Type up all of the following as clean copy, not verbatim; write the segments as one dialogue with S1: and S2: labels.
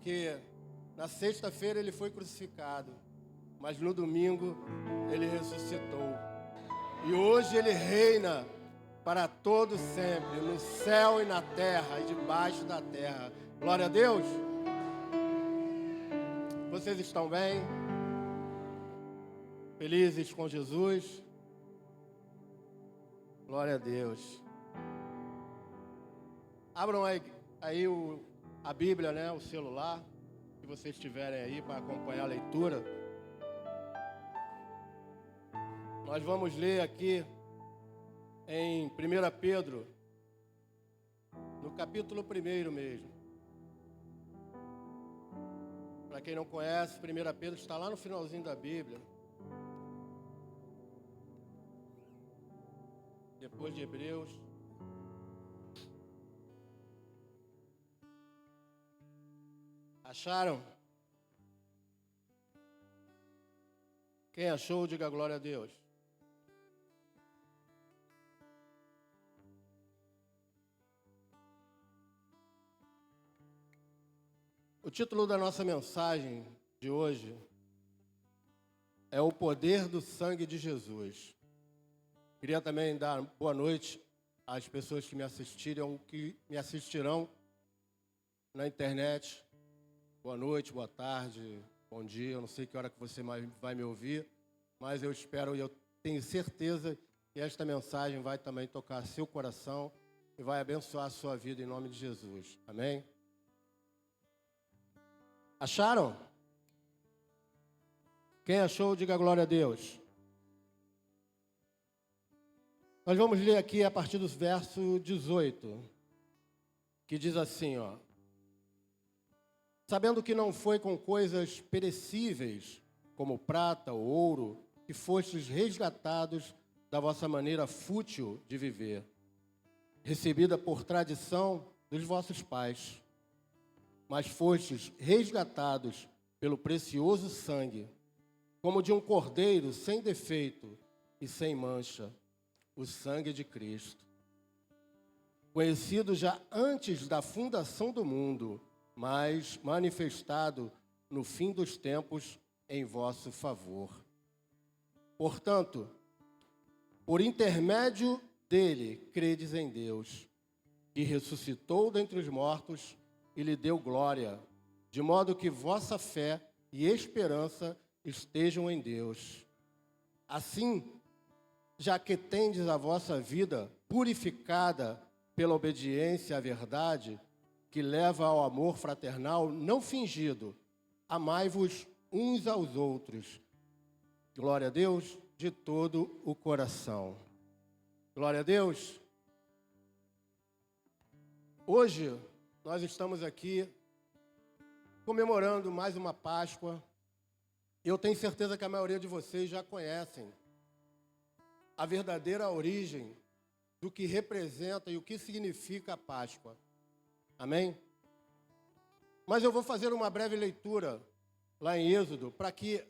S1: porque na sexta-feira ele foi crucificado, mas no domingo ele ressuscitou. E hoje ele reina para todo sempre, no céu e na terra e debaixo da terra. Glória a Deus. Vocês estão bem? Felizes com Jesus? Glória a Deus. Abram aí a Bíblia, né? O celular, se vocês estiverem aí para acompanhar a leitura. Nós vamos ler aqui em 1 Pedro, no capítulo 1 mesmo. Para quem não conhece, 1 Pedro está lá no finalzinho da Bíblia. Depois de Hebreus. Acharam? Quem achou, diga glória a Deus. O título da nossa mensagem de hoje é o poder do sangue de Jesus. Queria também dar boa noite às pessoas que me assistiram ou que me assistirão na internet. Boa noite, boa tarde, bom dia. Eu não sei que hora que você vai me ouvir, mas eu espero e eu tenho certeza que esta mensagem vai também tocar seu coração e vai abençoar a sua vida em nome de Jesus. Amém? Acharam? Quem achou, diga glória a Deus. Nós vamos ler aqui a partir do verso 18, que diz assim, ó. Sabendo que não foi com coisas perecíveis, como prata ou ouro, que fostes resgatados da vossa maneira fútil de viver, recebida por tradição dos vossos pais, mas fostes resgatados pelo precioso sangue, como de um cordeiro sem defeito e sem mancha, o sangue de Cristo, conhecido já antes da fundação do mundo, mas manifestado no fim dos tempos em vosso favor. Portanto, por intermédio dele, credes em Deus, que ressuscitou dentre os mortos e lhe deu glória, de modo que vossa fé e esperança estejam em Deus. Assim, já que tendes a vossa vida purificada pela obediência à verdade, que leva ao amor fraternal não fingido, amai-vos uns aos outros. Glória a Deus de todo o coração. Glória a Deus. Hoje nós estamos aqui comemorando mais uma Páscoa. Eu tenho certeza que a maioria de vocês já conhecem a verdadeira origem do que representa e o que significa a Páscoa. Amém? Mas eu vou fazer uma breve leitura lá em Êxodo para que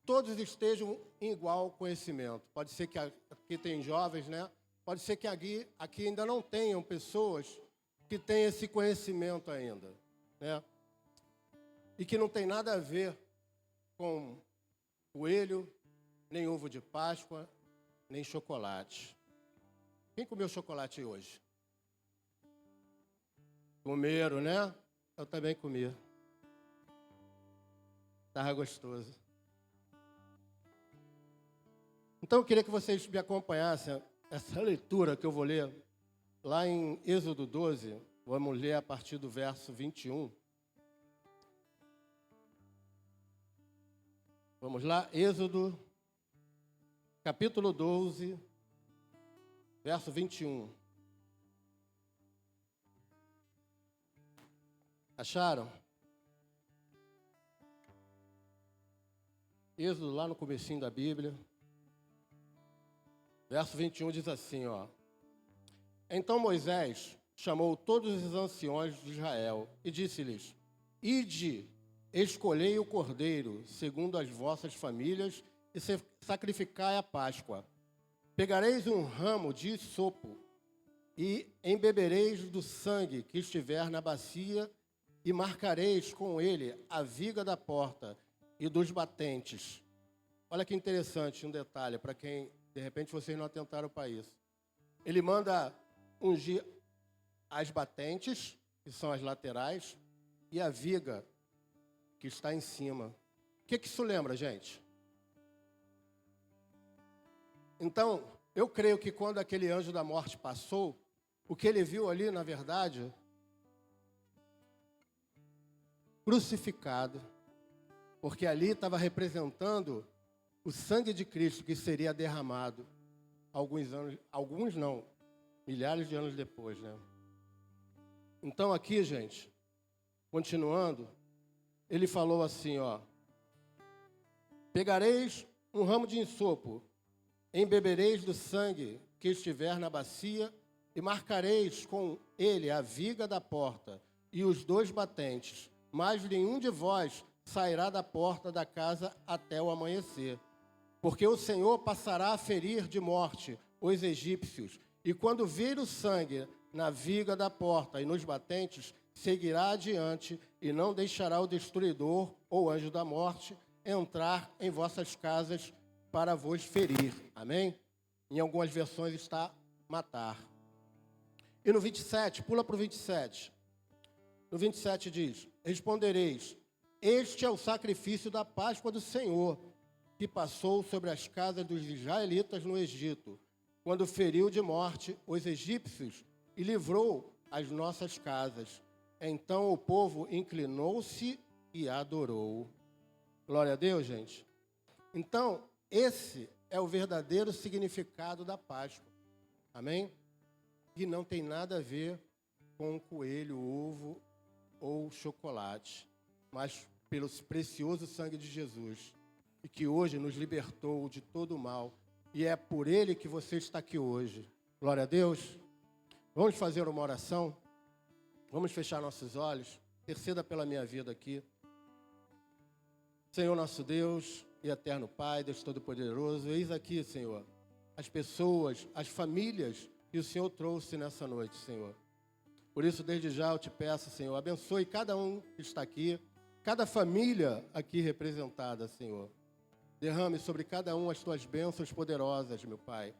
S1: todos estejam em igual conhecimento. Pode ser que aqui tem jovens, né? Pode ser que aqui ainda não tenham pessoas que têm esse conhecimento ainda, né? E que não tem nada a ver com coelho, nem ovo de Páscoa, nem chocolate. Quem comeu chocolate hoje? Comeram, né? Eu também comi. Estava gostoso. Então eu queria que vocês me acompanhassem essa leitura que eu vou ler lá em Êxodo 12. Vamos ler a partir do verso 21. Vamos lá, Êxodo, capítulo 12, verso 21. Acharam? Êxodo lá no comecinho da Bíblia. Verso 21 diz assim, ó. Então Moisés chamou todos os anciões de Israel e disse-lhes: Ide, escolhei o cordeiro, segundo as vossas famílias, e sacrificai a Páscoa. Pegareis um ramo de hisopo e embebereis do sangue que estiver na bacia e marcareis com ele a viga da porta e dos batentes. Olha que interessante um detalhe, para quem, de repente, vocês não atentaram para isso. Ele manda ungir as batentes, que são as laterais, e a viga, que está em cima. O que isso lembra, gente? Então, eu creio que quando aquele anjo da morte passou, o que ele viu ali, na verdade, crucificado, porque ali estava representando o sangue de Cristo que seria derramado alguns não, milhares de anos depois, né? Então aqui, gente, continuando, ele falou assim, ó: pegareis um ramo de ensopo, embebereis do sangue que estiver na bacia e marcareis com ele a viga da porta e os 2 batentes, mas nenhum de vós sairá da porta da casa até o amanhecer. Porque o Senhor passará a ferir de morte os egípcios, e quando vir o sangue na viga da porta e nos batentes, seguirá adiante e não deixará o destruidor ou anjo da morte entrar em vossas casas para vos ferir. Amém? Em algumas versões está matar. E no 27, pula para o 27. No 27 diz: respondereis, este é o sacrifício da Páscoa do Senhor, que passou sobre as casas dos israelitas no Egito, quando feriu de morte os egípcios e livrou as nossas casas. Então o povo inclinou-se e adorou. Glória a Deus, gente. Então, esse é o verdadeiro significado da Páscoa. Amém? E não tem nada a ver com coelho, ovo ou chocolate, mas pelo precioso sangue de Jesus, e que hoje nos libertou de todo o mal, e é por ele que você está aqui hoje. Glória a Deus. Vamos fazer uma oração? Vamos fechar nossos olhos. Interceda pela minha vida aqui. Senhor nosso Deus e eterno Pai, Deus Todo-Poderoso, eis aqui, Senhor, as pessoas, as famílias que o Senhor trouxe nessa noite, Senhor. Por isso, desde já eu te peço, Senhor, abençoe cada um que está aqui, cada família aqui representada, Senhor. Derrame sobre cada um as tuas bênçãos poderosas, meu Pai.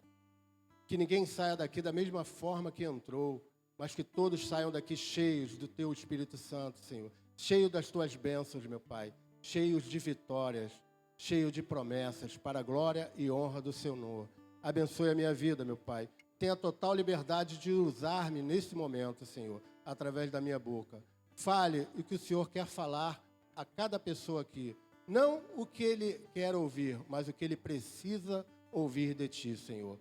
S1: Que ninguém saia daqui da mesma forma que entrou, mas que todos saiam daqui cheios do teu Espírito Santo, Senhor. Cheios das tuas bênçãos, meu Pai. Cheios de vitórias, cheios de promessas, para a glória e honra do seu nome. Abençoe a minha vida, meu Pai. Tenha total liberdade de usar-me nesse momento, Senhor, através da minha boca. Fale o que o Senhor quer falar a cada pessoa aqui. Não o que ele quer ouvir, mas o que ele precisa ouvir de ti, Senhor.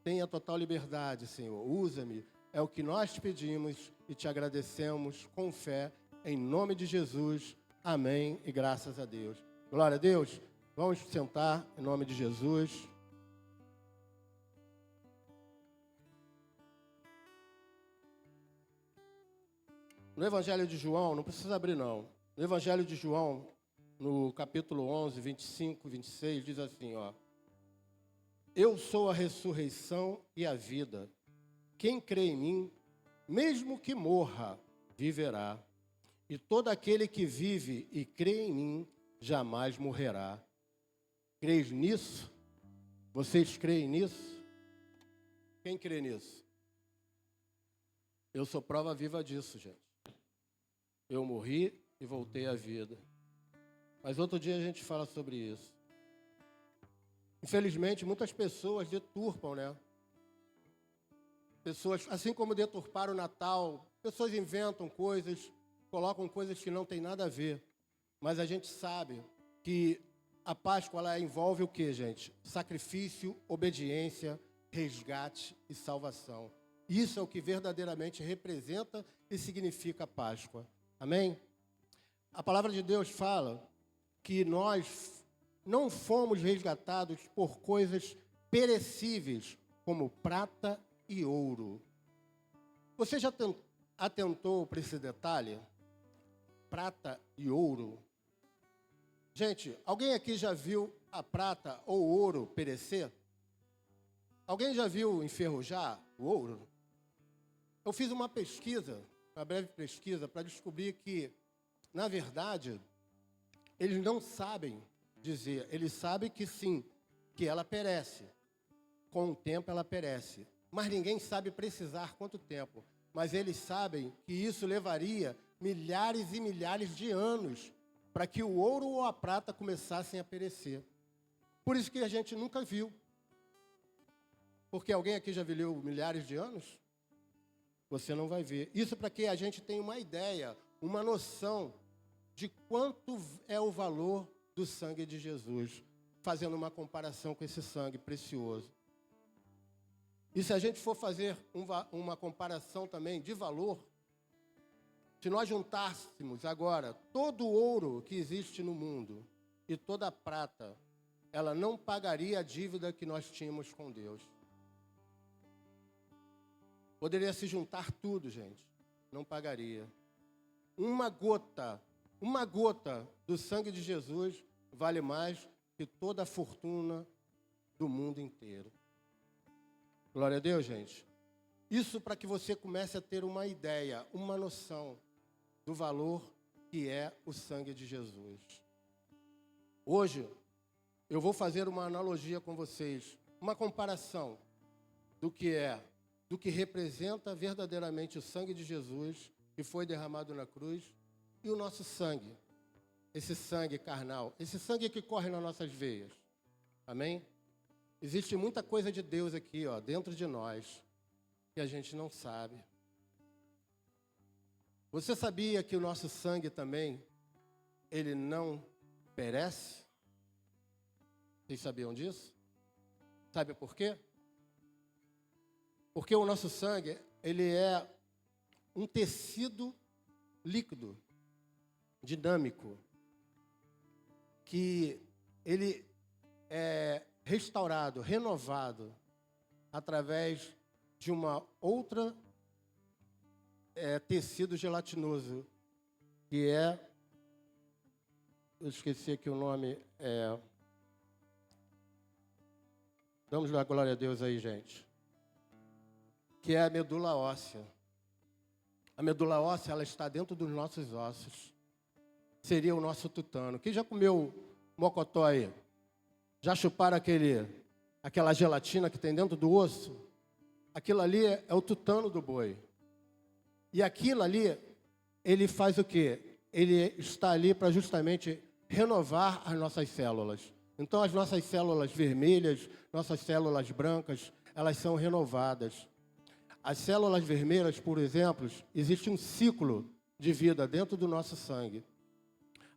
S1: Tenha total liberdade, Senhor. Usa-me. É o que nós te pedimos e te agradecemos com fé, em nome de Jesus. Amém e graças a Deus. Glória a Deus. Vamos sentar em nome de Jesus. No Evangelho de João, não precisa abrir não. No Evangelho de João, no capítulo 11, 25, 26, diz assim, ó: eu sou a ressurreição e a vida. Quem crê em mim, mesmo que morra, viverá. E todo aquele que vive e crê em mim, jamais morrerá. Creis nisso? Vocês creem nisso? Quem crê nisso? Eu sou prova viva disso, gente. Eu morri e voltei à vida. Mas outro dia a gente fala sobre isso. Infelizmente, muitas pessoas deturpam, né? Pessoas, assim como deturparam o Natal, pessoas inventam coisas, colocam coisas que não têm nada a ver. Mas a gente sabe que a Páscoa, ela envolve o quê, gente? Sacrifício, obediência, resgate e salvação. Isso é o que verdadeiramente representa e significa a Páscoa. Amém? A palavra de Deus fala que nós não fomos resgatados por coisas perecíveis, como prata e ouro. Você já atentou para esse detalhe? Prata e ouro. Gente, alguém aqui já viu a prata ou o ouro perecer? Alguém já viu enferrujar o ouro? Eu fiz uma pesquisa uma breve pesquisa para descobrir que, na verdade, eles não sabem dizer, eles sabem que sim, que ela perece. Com o tempo ela perece. Mas ninguém sabe precisar quanto tempo. Mas eles sabem que isso levaria milhares e milhares de anos para que o ouro ou a prata começassem a perecer. Por isso que a gente nunca viu. Porque alguém aqui já viveu milhares de anos? Você não vai ver. Isso para que a gente tenha uma ideia, uma noção de quanto é o valor do sangue de Jesus, fazendo uma comparação com esse sangue precioso. E se a gente for fazer uma comparação também de valor, se nós juntássemos agora todo o ouro que existe no mundo e toda a prata, ela não pagaria a dívida que nós tínhamos com Deus. Poderia se juntar tudo, gente. Não pagaria. Uma gota do sangue de Jesus vale mais que toda a fortuna do mundo inteiro. Glória a Deus, gente. Isso para que você comece a ter uma ideia, uma noção do valor que é o sangue de Jesus. Hoje, eu vou fazer uma analogia com vocês, uma comparação do que representa verdadeiramente o sangue de Jesus, que foi derramado na cruz, e o nosso sangue, esse sangue carnal, esse sangue que corre nas nossas veias. Amém? Existe muita coisa de Deus aqui, ó, dentro de nós, que a gente não sabe. Você sabia que o nosso sangue também, ele não perece? Vocês sabiam disso? Sabe por quê? Porque o nosso sangue, ele é um tecido líquido, dinâmico, que ele é restaurado, renovado, através de uma outra tecido gelatinoso, que eu esqueci aqui o nome, vamos dar glória a Deus aí, gente, que é a medula óssea. A medula óssea, ela está dentro dos nossos ossos. Seria o nosso tutano. Quem já comeu mocotó aí? Já chuparam aquela gelatina que tem dentro do osso? Aquilo ali é o tutano do boi. E aquilo ali, ele faz o quê? Ele está ali para justamente renovar as nossas células. Então, as nossas células vermelhas, nossas células brancas, elas são renovadas. As células vermelhas, por exemplo, existe um ciclo de vida dentro do nosso sangue.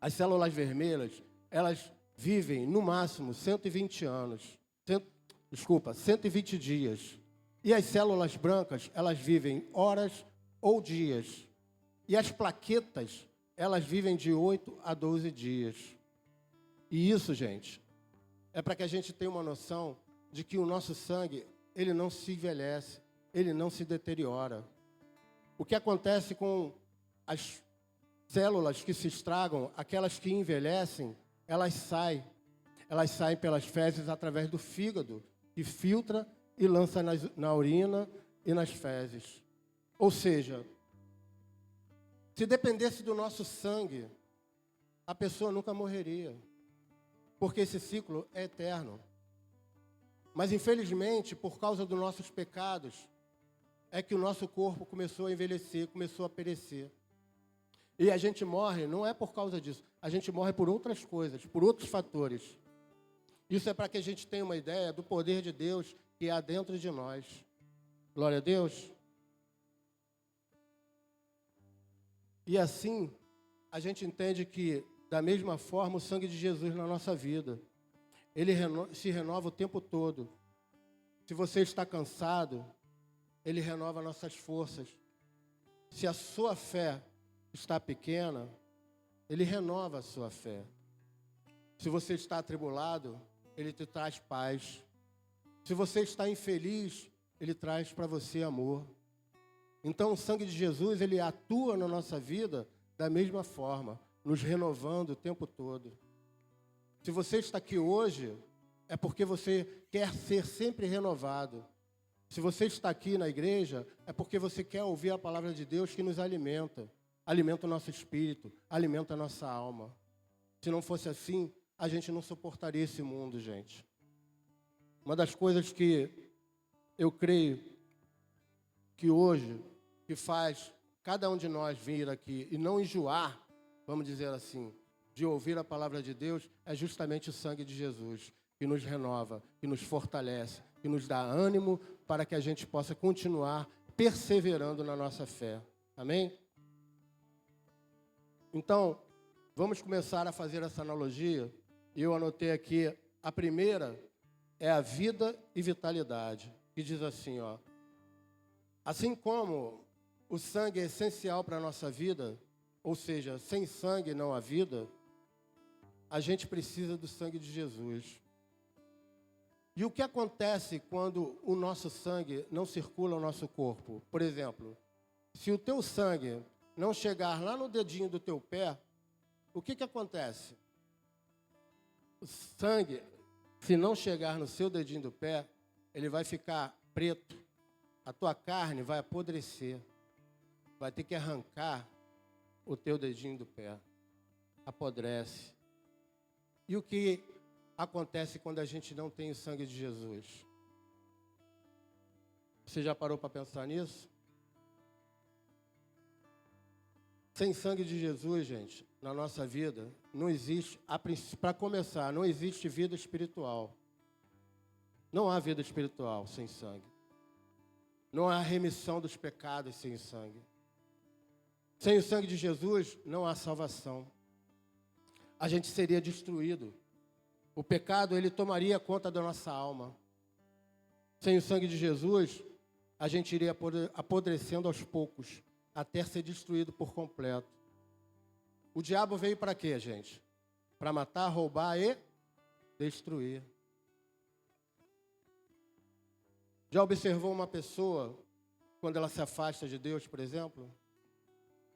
S1: As células vermelhas, elas vivem no máximo 120 anos. 120 dias. E as células brancas, elas vivem horas ou dias. E as plaquetas, elas vivem de 8 a 12 dias. E isso, gente, é para que a gente tenha uma noção de que o nosso sangue, ele não se envelhece, ele não se deteriora. O que acontece com as células que se estragam, aquelas que envelhecem, elas saem pelas fezes através do fígado, que filtra e lança na urina e nas fezes. Ou seja, se dependesse do nosso sangue, a pessoa nunca morreria, porque esse ciclo é eterno. Mas, infelizmente, por causa dos nossos pecados, é que o nosso corpo começou a envelhecer, começou a perecer. E a gente morre, não é por causa disso, a gente morre por outras coisas, por outros fatores. Isso é para que a gente tenha uma ideia do poder de Deus que há dentro de nós. Glória a Deus. E assim, a gente entende que, da mesma forma, o sangue de Jesus na nossa vida, ele se renova o tempo todo. Se você está cansado, ele renova nossas forças. Se a sua fé está pequena, ele renova a sua fé. Se você está atribulado, ele te traz paz. Se você está infeliz, ele traz para você amor. Então, o sangue de Jesus, ele atua na nossa vida da mesma forma, nos renovando o tempo todo. Se você está aqui hoje, é porque você quer ser sempre renovado. Se você está aqui na igreja, é porque você quer ouvir a palavra de Deus que nos alimenta. Alimenta o nosso espírito, alimenta a nossa alma. Se não fosse assim, a gente não suportaria esse mundo, gente. Uma das coisas que eu creio que hoje, que faz cada um de nós vir aqui e não enjoar, vamos dizer assim, de ouvir a palavra de Deus, é justamente o sangue de Jesus, que nos renova, que nos fortalece, que nos dá ânimo para que a gente possa continuar perseverando na nossa fé. Amém? Então, vamos começar a fazer essa analogia. Eu anotei aqui, a primeira é a vida e vitalidade, que diz assim, ó: assim como o sangue é essencial para a nossa vida, ou seja, sem sangue não há vida, a gente precisa do sangue de Jesus. E o que acontece quando o nosso sangue não circula no nosso corpo? Por exemplo, se o teu sangue não chegar lá no dedinho do teu pé, o que acontece? O sangue, se não chegar no seu dedinho do pé, ele vai ficar preto. A tua carne vai apodrecer. Vai ter que arrancar o teu dedinho do pé. Apodrece. E o que acontece quando a gente não tem o sangue de Jesus? Você já parou para pensar nisso? Sem sangue de Jesus, gente, na nossa vida, não existe, para começar, não existe vida espiritual. Não há vida espiritual sem sangue. Não há remissão dos pecados sem sangue. Sem o sangue de Jesus, não há salvação. A gente seria destruído. O pecado, ele tomaria conta da nossa alma. Sem o sangue de Jesus, a gente iria apodrecendo aos poucos, até ser destruído por completo. O diabo veio para quê, gente? Para matar, roubar e destruir. Já observou uma pessoa, quando ela se afasta de Deus, por exemplo?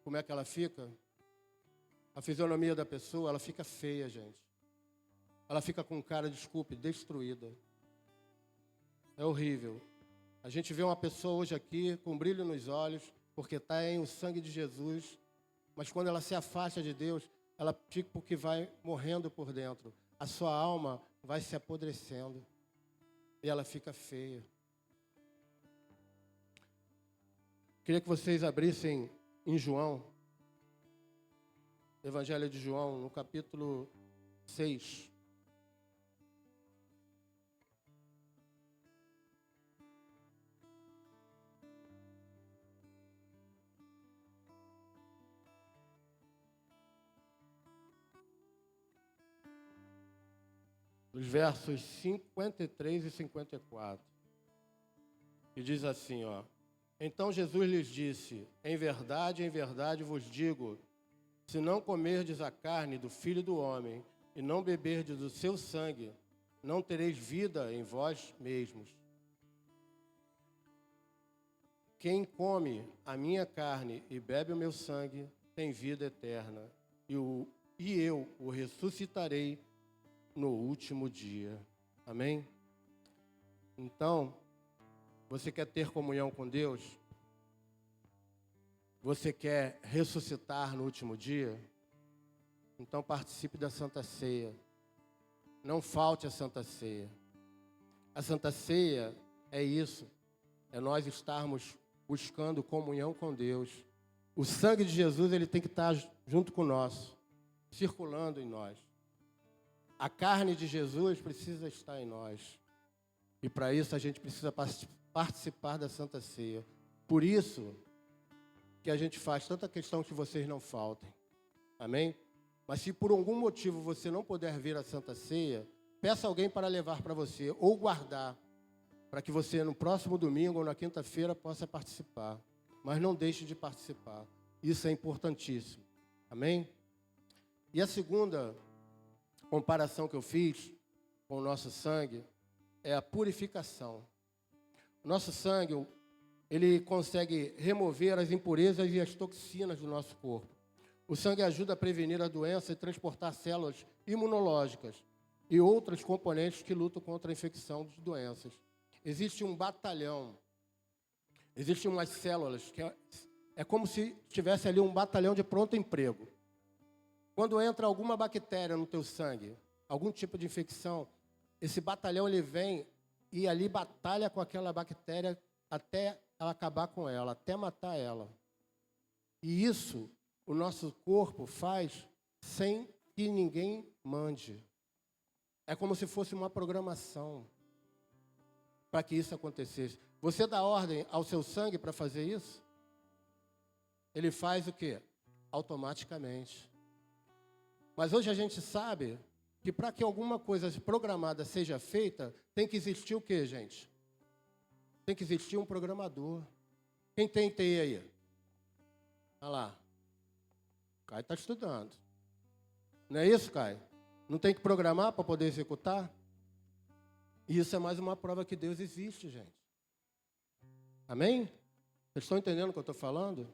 S1: Como é que ela fica? A fisionomia da pessoa, ela fica feia, gente. Ela fica com cara, desculpe, destruída. É horrível. A gente vê uma pessoa hoje aqui, com brilho nos olhos, porque está em o sangue de Jesus, mas quando ela se afasta de Deus, ela fica porque vai morrendo por dentro. A sua alma vai se apodrecendo e ela fica feia. Queria que vocês abrissem em João, Evangelho de João, no capítulo 6. Os versos 53 e 54. E diz assim, ó: então Jesus lhes disse: em verdade vos digo, se não comerdes a carne do Filho do Homem e não beberdes do seu sangue, não tereis vida em vós mesmos. Quem come a minha carne e bebe o meu sangue tem vida eterna, e eu o ressuscitarei no último dia. Amém? Então, você quer ter comunhão com Deus? Você quer ressuscitar no último dia? Então participe da Santa Ceia. Não falte a Santa Ceia. A Santa Ceia é isso. É nós estarmos buscando comunhão com Deus. O sangue de Jesus, ele tem que estar junto com o nosso, circulando em nós. A carne de Jesus precisa estar em nós. E para isso a gente precisa participar da Santa Ceia. Por isso que a gente faz tanta questão que vocês não faltem. Amém? Mas se por algum motivo você não puder vir à Santa Ceia, peça alguém para levar para você ou guardar, para que você no próximo domingo ou na quinta-feira possa participar. Mas não deixe de participar. Isso é importantíssimo. Amém? E a segunda comparação que eu fiz com o nosso sangue é a purificação. O nosso sangue, ele consegue remover as impurezas e as toxinas do nosso corpo. O sangue ajuda a prevenir a doença e transportar células imunológicas e outros componentes que lutam contra a infecção de doenças. Existe um batalhão Existem umas células que é como se tivesse ali um batalhão de pronto emprego. Quando entra alguma bactéria no teu sangue, algum tipo de infecção, esse batalhão ele vem e ali batalha com aquela bactéria até ela acabar com ela, até matar ela. E isso o nosso corpo faz sem que ninguém mande. É como se fosse uma programação para que isso acontecesse. Você dá ordem ao seu sangue para fazer isso? Ele faz o quê? Automaticamente. Mas hoje a gente sabe que para que alguma coisa programada seja feita, tem que existir o quê, gente? Tem que existir um programador. Quem tem TI aí? Olha lá. O Caio está estudando. Não é isso, Caio? Não tem que programar para poder executar? E isso é mais uma prova que Deus existe, gente. Amém? Vocês estão entendendo o que eu estou falando?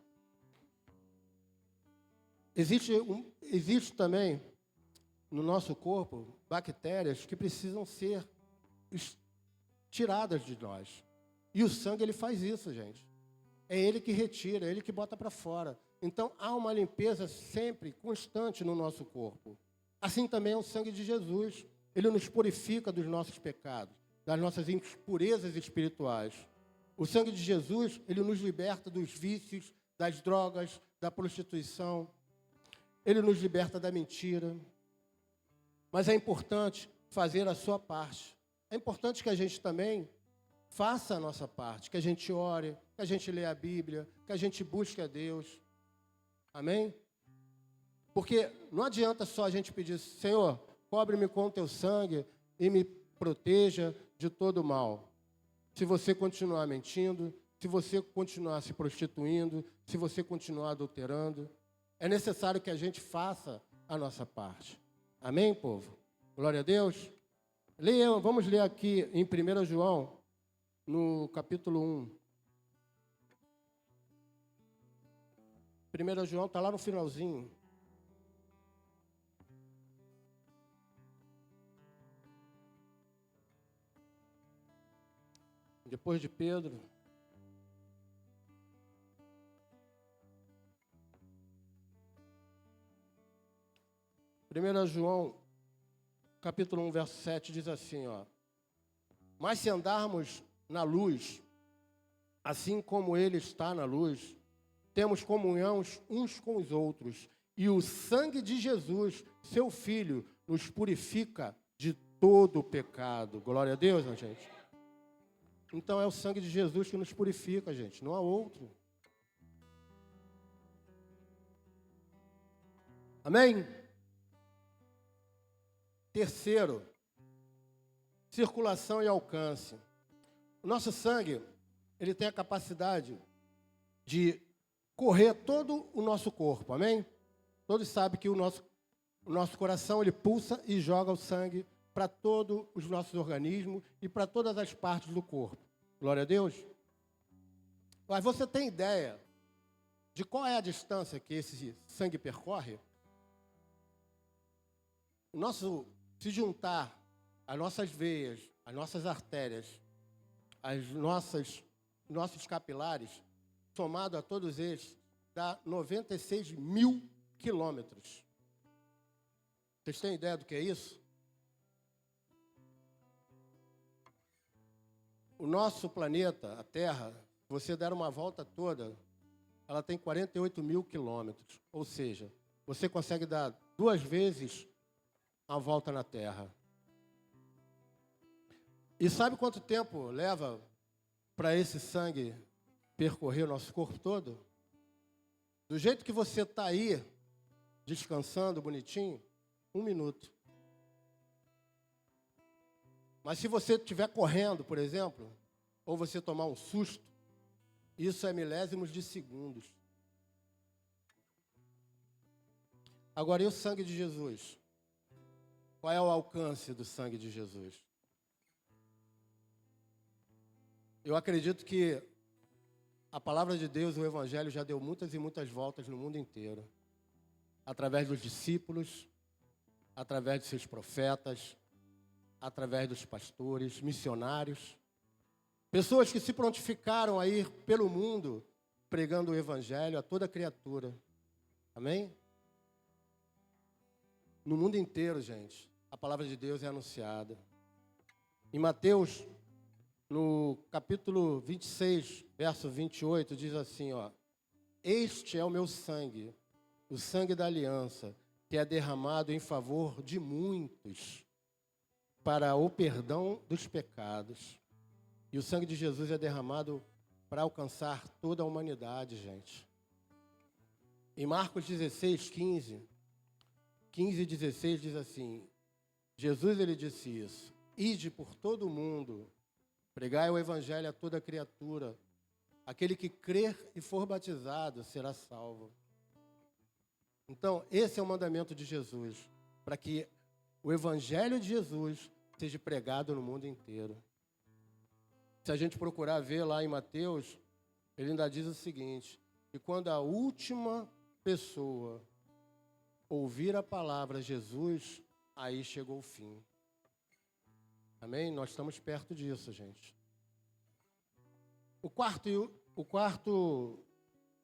S1: Existe também no nosso corpo bactérias que precisam ser tiradas de nós. E o sangue, ele faz isso, gente. É ele que retira, é ele que bota para fora. Então, há uma limpeza sempre constante no nosso corpo. Assim também é o sangue de Jesus. Ele nos purifica dos nossos pecados, das nossas impurezas espirituais. O sangue de Jesus, ele nos liberta dos vícios, das drogas, da prostituição. Ele nos liberta da mentira. Mas é importante fazer a sua parte. É importante que a gente também faça a nossa parte, que a gente ore, que a gente leia a Bíblia, que a gente busque a Deus. Amém? Porque não adianta só a gente pedir, Senhor, cobre-me com o teu sangue e me proteja de todo mal. Se você continuar mentindo, se você continuar se prostituindo, se você continuar adulterando, é necessário que a gente faça a nossa parte. Amém, povo? Glória a Deus. Vamos ler aqui em 1 João, no capítulo 1. 1 João está lá no finalzinho. Depois de Pedro. Primeiro João, capítulo 1, verso 7, diz assim, ó. Mas se andarmos na luz, assim como ele está na luz, temos comunhão uns com os outros, e o sangue de Jesus, seu Filho, nos purifica de todo o pecado. Glória a Deus, né, gente? Então é o sangue de Jesus que nos purifica, gente, não há outro. Amém? Terceiro, circulação e alcance. O nosso sangue, ele tem a capacidade de correr todo o nosso corpo, amém? Todos sabem que o nosso coração, ele pulsa e joga o sangue para todos os nossos organismos e para todas as partes do corpo. Glória a Deus. Mas você tem ideia de qual é a distância que esse sangue percorre? Se juntar as nossas veias, as nossas artérias, nossos capilares, somado a todos eles, dá 96 mil quilômetros. Vocês têm ideia do que é isso? O nosso planeta, a Terra, se você der uma volta toda, ela tem 48 mil quilômetros. Ou seja, você consegue dar 2 vezes a volta na Terra. E sabe quanto tempo leva para esse sangue percorrer o nosso corpo todo? Do jeito que você está aí, descansando bonitinho, 1 minuto. Mas se você estiver correndo, por exemplo, ou você tomar um susto, isso é milésimos de segundos. Agora, e o sangue de Jesus? Qual é o alcance do sangue de Jesus? Eu acredito que a palavra de Deus, o Evangelho, já deu muitas e muitas voltas no mundo inteiro. Através dos discípulos, através de seus profetas, através dos pastores, missionários. Pessoas que se prontificaram a ir pelo mundo pregando o evangelho a toda criatura. Amém? No mundo inteiro, gente, a palavra de Deus é anunciada. Em Mateus, no capítulo 26, verso 28, diz assim, ó: este é o meu sangue, o sangue da aliança, que é derramado em favor de muitos, para o perdão dos pecados. E o sangue de Jesus é derramado para alcançar toda a humanidade, gente. Em Marcos 16, 15 e 16 diz assim, Jesus, ele disse isso: ide por todo o mundo, pregai o evangelho a toda criatura. Aquele que crer e for batizado será salvo. Então, esse é o mandamento de Jesus, para que o evangelho de Jesus seja pregado no mundo inteiro. Se a gente procurar ver lá em Mateus, ele ainda diz o seguinte, que quando a última pessoa ouvir a palavra Jesus, aí chegou o fim. Amém? Nós estamos perto disso, gente.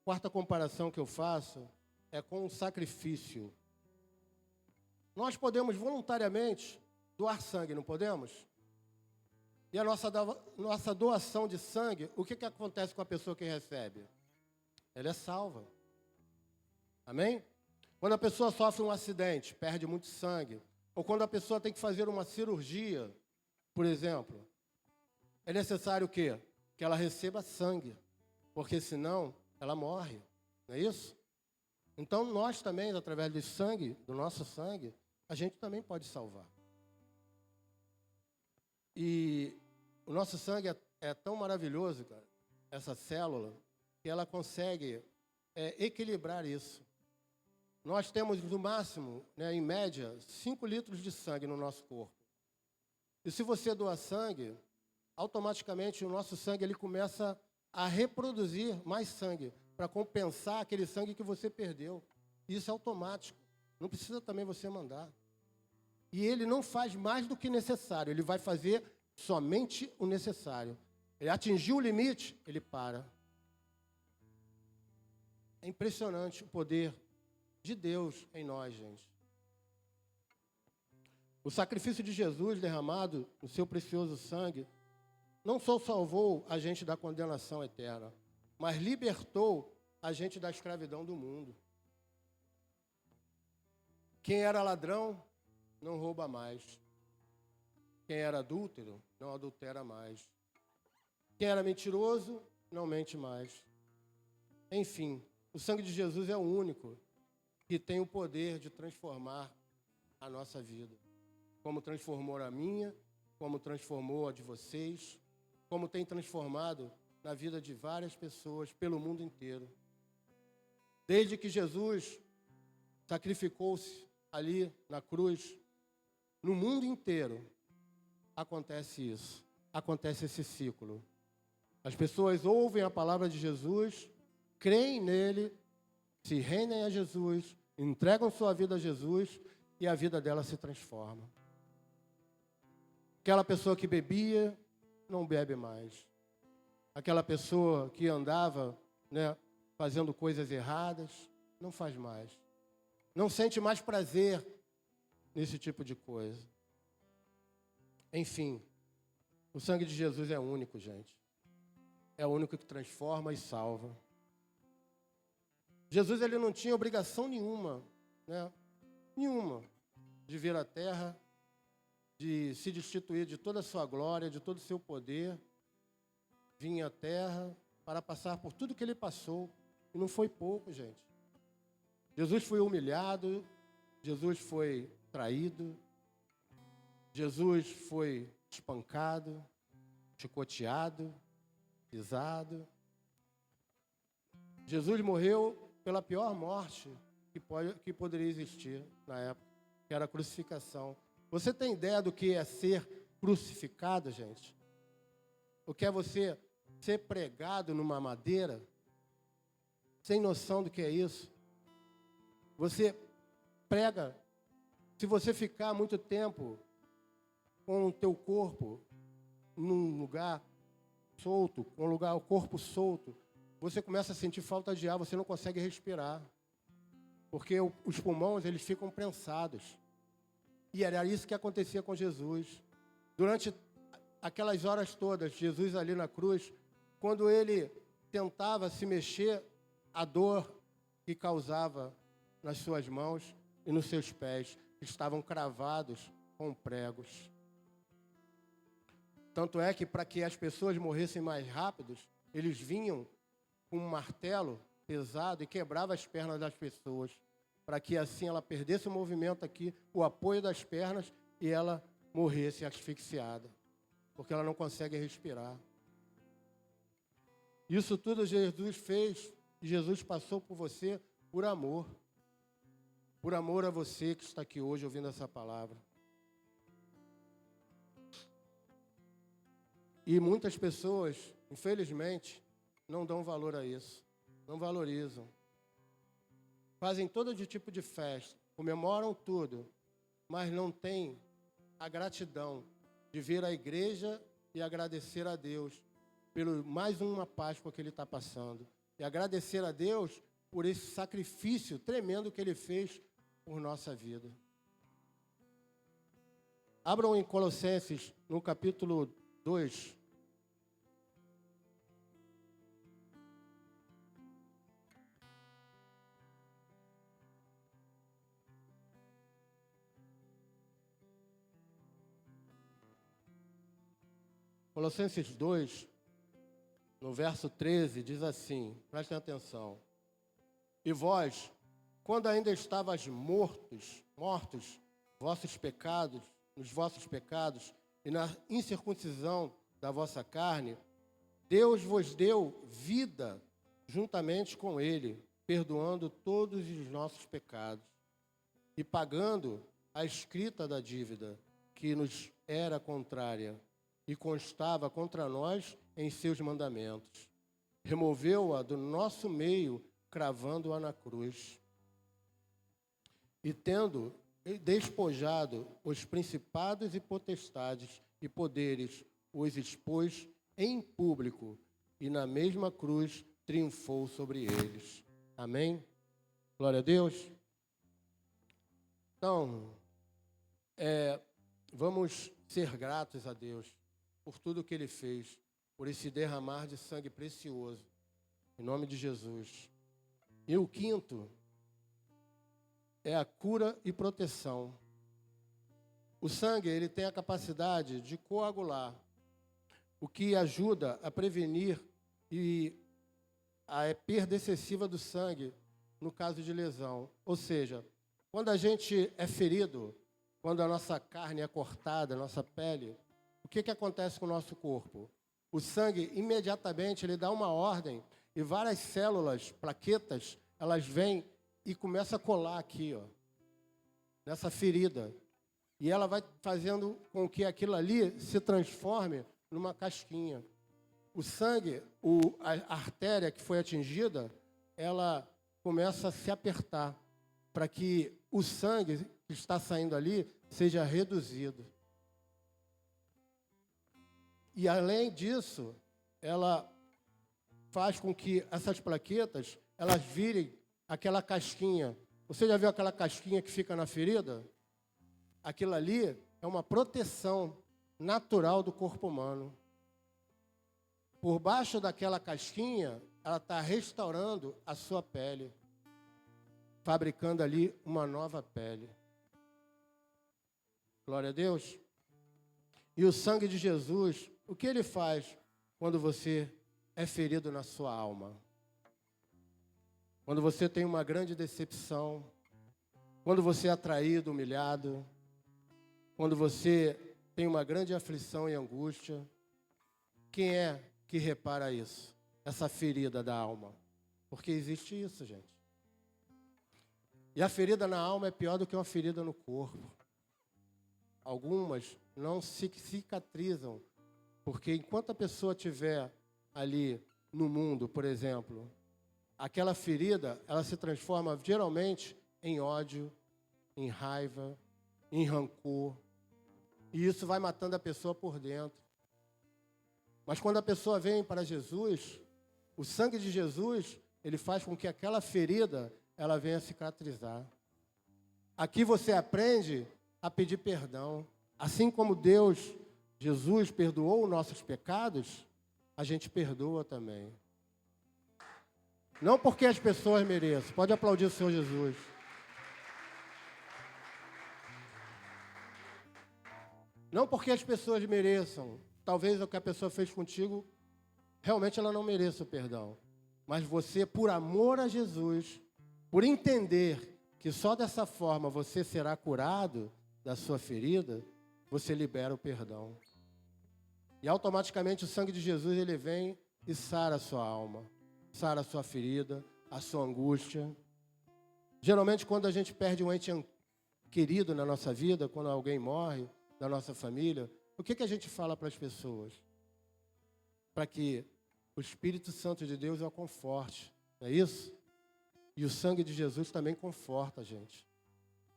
S1: Quarta comparação que eu faço é com o sacrifício. Nós podemos voluntariamente doar sangue, não podemos? E a nossa doação de sangue, o que acontece com a pessoa que recebe? Ela é salva. Amém? Quando a pessoa sofre um acidente, perde muito sangue, ou quando a pessoa tem que fazer uma cirurgia, por exemplo, é necessário o quê? Que ela receba sangue, porque senão ela morre, não é isso? Então nós também, através do sangue, do nosso sangue, a gente também pode salvar. E o nosso sangue é tão maravilhoso, cara, essa célula, que ela consegue equilibrar isso. Nós temos, no máximo, né, em média, 5 litros de sangue no nosso corpo. E se você doar sangue, automaticamente o nosso sangue ele começa a reproduzir mais sangue, para compensar aquele sangue que você perdeu. Isso é automático. Não precisa também você mandar. E ele não faz mais do que necessário, ele vai fazer somente o necessário. Ele atingiu o limite, ele para. É impressionante o poder de Deus em nós, gente. O sacrifício de Jesus derramado no seu precioso sangue não só salvou a gente da condenação eterna, mas libertou a gente da escravidão do mundo. Quem era ladrão não rouba mais. Quem era adúltero não adultera mais. Quem era mentiroso não mente mais. Enfim, o sangue de Jesus é o único que tem o poder de transformar a nossa vida. Como transformou a minha, como transformou a de vocês, como tem transformado na vida de várias pessoas pelo mundo inteiro. Desde que Jesus sacrificou-se ali na cruz, no mundo inteiro acontece isso, acontece esse ciclo. As pessoas ouvem a palavra de Jesus, creem nele, se rendem a Jesus, entregam sua vida a Jesus e a vida dela se transforma. Aquela pessoa que bebia, não bebe mais. Aquela pessoa que andava, né, fazendo coisas erradas, não faz mais. Não sente mais prazer nesse tipo de coisa. Enfim, o sangue de Jesus é único, gente. É o único que transforma e salva. Jesus, ele não tinha obrigação nenhuma, né? Nenhuma, de vir à terra, de se destituir de toda a sua glória, de todo o seu poder, vinha à terra para passar por tudo que ele passou. E não foi pouco, gente. Jesus foi humilhado, Jesus foi traído, Jesus foi espancado, chicoteado, pisado. Jesus morreu pela pior morte que poderia existir na época, que era a crucificação. Você tem ideia do que é ser crucificado, gente? O que é você ser pregado numa madeira? Sem noção do que é isso? Você prega, se você ficar muito tempo com o teu corpo num lugar, solto, com o corpo solto, você começa a sentir falta de ar, você não consegue respirar. Porque os pulmões, eles ficam prensados. E era isso que acontecia com Jesus. Durante aquelas horas todas, Jesus ali na cruz, quando ele tentava se mexer, a dor que causava nas suas mãos e nos seus pés estavam cravados com pregos. Tanto é que para que as pessoas morressem mais rápidos, eles vinham com um martelo pesado e quebrava as pernas das pessoas, para que assim ela perdesse o movimento aqui, o apoio das pernas, e ela morresse asfixiada, porque ela não consegue respirar. Isso tudo Jesus fez, e Jesus passou por você por amor a você que está aqui hoje ouvindo essa palavra. E muitas pessoas, infelizmente, não dão valor a isso, não valorizam. Fazem todo tipo de festa, comemoram tudo, mas não têm a gratidão de vir à igreja e agradecer a Deus pelo mais uma Páscoa que Ele está passando. E agradecer a Deus por esse sacrifício tremendo que Ele fez por nossa vida. Abram em Colossenses, no capítulo 2. Colossenses 2, no verso 13, diz assim, prestem atenção. E vós, quando ainda estavais mortos, nos vossos pecados e na incircuncisão da vossa carne, Deus vos deu vida juntamente com Ele, perdoando todos os nossos pecados e pagando a escrita da dívida que nos era contrária e constava contra nós em seus mandamentos. Removeu-a do nosso meio, cravando-a na cruz. E tendo despojado os principados e potestades e poderes, os expôs em público, e na mesma cruz triunfou sobre eles. Amém? Glória a Deus. Então, vamos ser gratos a Deus por tudo que Ele fez, por esse derramar de sangue precioso, em nome de Jesus. E o quinto é a cura e proteção. O sangue, ele tem a capacidade de coagular, o que ajuda a prevenir a perda excessiva do sangue no caso de lesão. Ou seja, quando a gente é ferido, quando a nossa carne é cortada, a nossa pele, o que acontece com o nosso corpo? O sangue, imediatamente, ele dá uma ordem e várias células, plaquetas, elas vêm e começam a colar aqui, ó, nessa ferida. E ela vai fazendo com que aquilo ali se transforme numa casquinha. O sangue, a artéria que foi atingida, ela começa a se apertar para que o sangue que está saindo ali seja reduzido. E, além disso, ela faz com que essas plaquetas, elas virem aquela casquinha. Você já viu aquela casquinha que fica na ferida? Aquilo ali é uma proteção natural do corpo humano. Por baixo daquela casquinha, ela está restaurando a sua pele, fabricando ali uma nova pele. Glória a Deus. E o sangue de Jesus, o que ele faz quando você é ferido na sua alma? Quando você tem uma grande decepção, quando você é traído, humilhado, quando você tem uma grande aflição e angústia, quem é que repara isso? Essa ferida da alma. Porque existe isso, gente. E a ferida na alma é pior do que uma ferida no corpo. Algumas não se cicatrizam, porque enquanto a pessoa estiver ali no mundo, por exemplo, aquela ferida, ela se transforma geralmente em ódio, em raiva, em rancor. E isso vai matando a pessoa por dentro. Mas quando a pessoa vem para Jesus, o sangue de Jesus, ele faz com que aquela ferida, ela venha cicatrizar. Aqui você aprende a pedir perdão. Assim como Deus, Jesus, perdoou os nossos pecados, a gente perdoa também. Não porque as pessoas mereçam. Pode aplaudir o Senhor Jesus. Não porque as pessoas mereçam. Talvez o que a pessoa fez contigo, realmente ela não mereça o perdão. Mas você, por amor a Jesus, por entender que só dessa forma você será curado da sua ferida, você libera o perdão. E automaticamente o sangue de Jesus, ele vem e sara a sua alma, sara a sua ferida, a sua angústia. Geralmente quando a gente perde um ente querido na nossa vida, quando alguém morre da nossa família, o que a gente fala para as pessoas? Para que o Espírito Santo de Deus é o conforte, não é isso? E o sangue de Jesus também conforta a gente.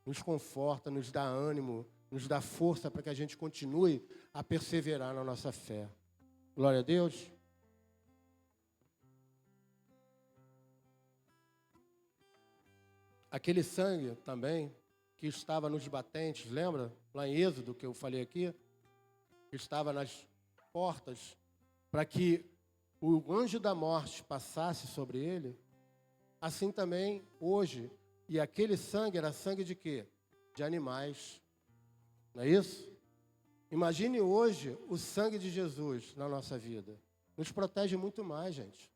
S1: Nos conforta, nos dá ânimo, nos dá força para que a gente continue a perseverar na nossa fé. Glória a Deus. Aquele sangue também que estava nos batentes, lembra? Lá em Êxodo, que eu falei aqui, que estava nas portas, para que o anjo da morte passasse sobre ele, assim também hoje. E aquele sangue era sangue de quê? De animais. Não é isso? Imagine hoje o sangue de Jesus na nossa vida. Nos protege muito mais, gente.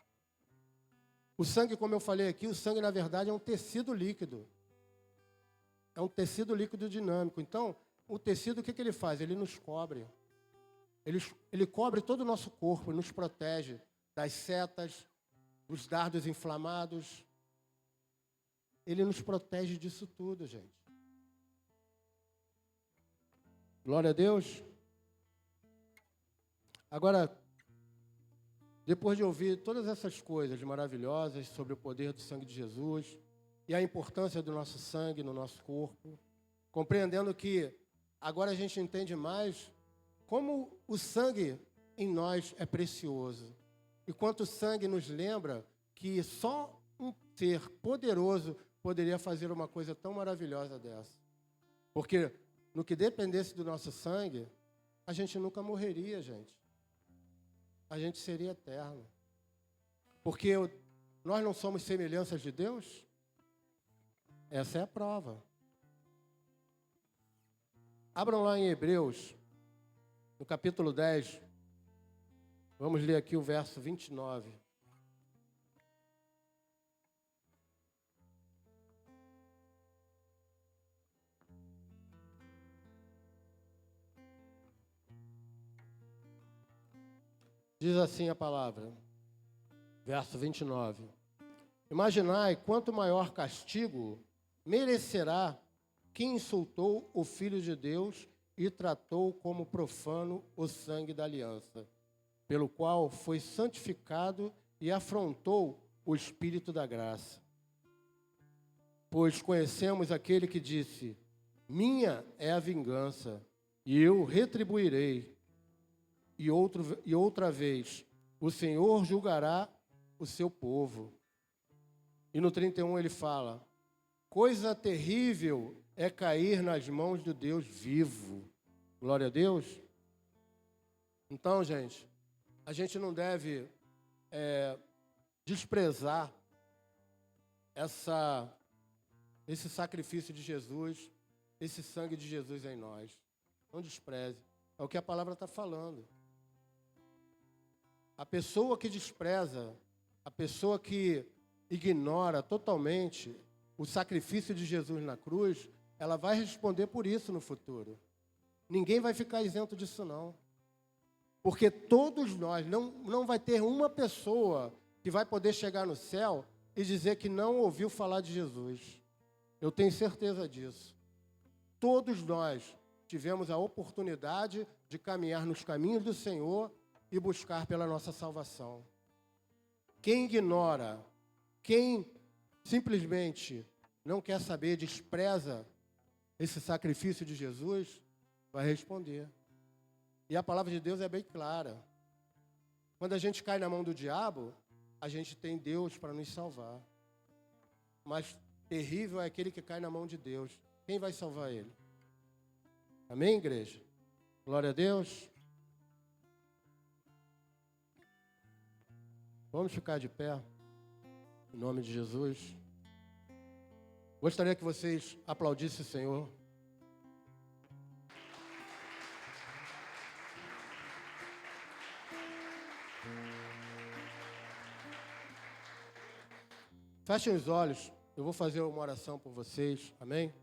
S1: O sangue, como eu falei aqui, o sangue na verdade é um tecido líquido. É um tecido líquido dinâmico. Então, o tecido, o que ele faz? Ele nos cobre. Ele cobre todo o nosso corpo, nos protege das setas, dos dardos inflamados. Ele nos protege disso tudo, gente. Glória a Deus. Agora, depois de ouvir todas essas coisas maravilhosas sobre o poder do sangue de Jesus e a importância do nosso sangue no nosso corpo, compreendendo que agora a gente entende mais como o sangue em nós é precioso. E quanto o sangue nos lembra que só um ser poderoso poderia fazer uma coisa tão maravilhosa dessa. Porque no que dependesse do nosso sangue, a gente nunca morreria, gente. A gente seria eterno. Porque nós não somos semelhanças de Deus? Essa é a prova. Abram lá em Hebreus, no capítulo 10. Vamos ler aqui o verso 29. Diz assim a palavra, verso 29. Imaginai quanto maior castigo merecerá quem insultou o Filho de Deus e tratou como profano o sangue da aliança, pelo qual foi santificado e afrontou o Espírito da graça. Pois conhecemos aquele que disse, minha é a vingança, e eu retribuirei. E outra vez, o Senhor julgará o seu povo. E no 31 ele fala, coisa terrível é cair nas mãos do Deus vivo. Glória a Deus. Então, gente, a gente não deve desprezar esse sacrifício de Jesus, esse sangue de Jesus em nós. Não despreze. É o que a palavra está falando. A pessoa que despreza, a pessoa que ignora totalmente o sacrifício de Jesus na cruz, ela vai responder por isso no futuro. Ninguém vai ficar isento disso, não. Porque todos nós, não vai ter uma pessoa que vai poder chegar no céu e dizer que não ouviu falar de Jesus. Eu tenho certeza disso. Todos nós tivemos a oportunidade de caminhar nos caminhos do Senhor e buscar pela nossa salvação. Quem ignora, quem simplesmente não quer saber, despreza esse sacrifício de Jesus, vai responder. E a palavra de Deus é bem clara. Quando a gente cai na mão do diabo, a gente tem Deus para nos salvar. Mas terrível é aquele que cai na mão de Deus. Quem vai salvar ele? Amém, igreja? Glória a Deus. Vamos ficar de pé, em nome de Jesus. Gostaria que vocês aplaudissem o Senhor. Fechem os olhos, eu vou fazer uma oração por vocês, amém?